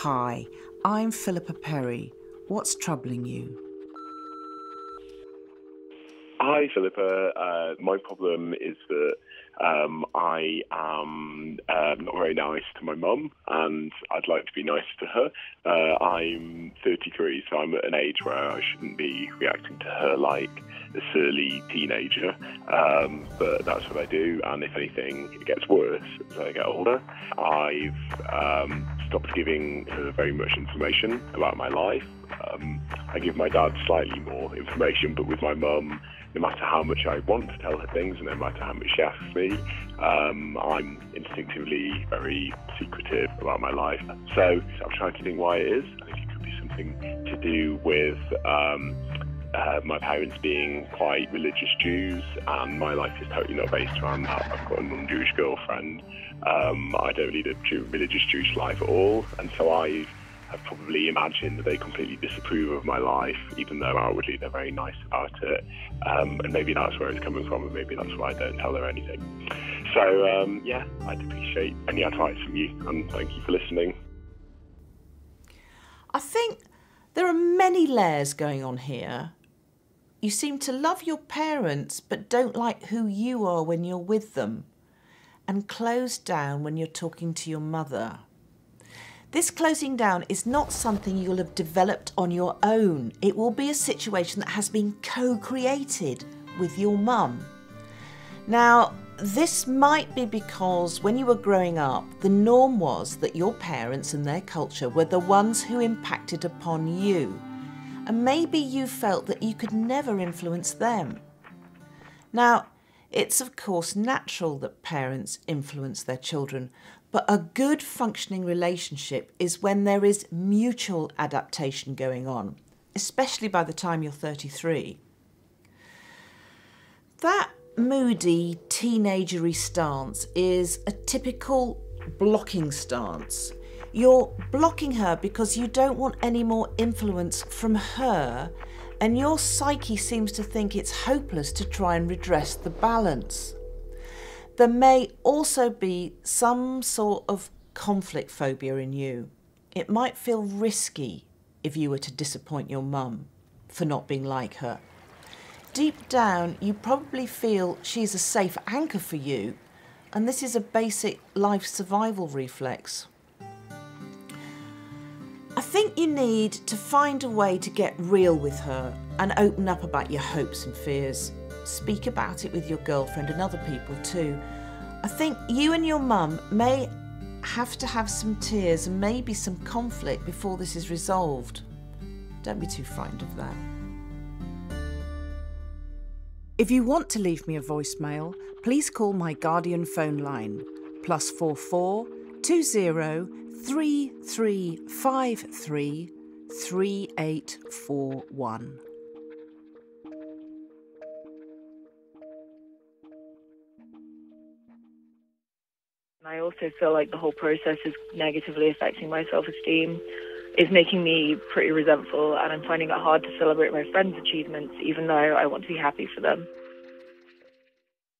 Hi, I'm Philippa Perry. What's troubling you? Hi, Philippa. My problem is that I am not very nice to my mum, and I'd like to be nice to her. I'm 33, so I'm at an age where I shouldn't be reacting to her like a surly teenager, but that's what I do, and if anything, it gets worse as I get older. I've stopped giving her very much information about my life. I give my dad slightly more information, but with my mum, no matter how much I want to tell her things and no matter how much she asks me, I'm instinctively very secretive about my life. So I'm trying to think why it is. I think it could be something to do with my parents being quite religious Jews, and my life is totally not based around that. I've got a non-Jewish girlfriend. I don't lead a religious Jewish life at all, and so I have probably imagined that they completely disapprove of my life, even though outwardly they're very nice about it. And maybe that's where it's coming from, and maybe that's why I don't tell her anything. So, yeah, I'd appreciate any advice from you, and thank you for listening. I think there are many layers going on here. You seem to love your parents, but don't like who you are when you're with them, and close down when you're talking to your mother. This closing down is not something you'll have developed on your own. It will be a situation that has been co-created with your mum. Now, this might be because when you were growing up, the norm was that your parents and their culture were the ones who impacted upon you. And maybe you felt that you could never influence them. Now, it's of course natural that parents influence their children, but a good functioning relationship is when there is mutual adaptation going on, especially by the time you're 33. That moody, teenagery stance is a typical blocking stance. You're blocking her because you don't want any more influence from her, and your psyche seems to think it's hopeless to try and redress the balance. There may also be some sort of conflict phobia in you. It might feel risky if you were to disappoint your mum for not being like her. Deep down, you probably feel she's a safe anchor for you, and this is a basic life survival reflex. I think you need to find a way to get real with her and open up about your hopes and fears. Speak about it with your girlfriend and other people too. I think you and your mum may have to have some tears and maybe some conflict before this is resolved. Don't be too frightened of that. If you want to leave me a voicemail, please call my Guardian phone line, +44 20 3353 3841. I also feel like the whole process is negatively affecting my self-esteem. It's making me pretty resentful, and I'm finding it hard to celebrate my friends' achievements, even though I want to be happy for them.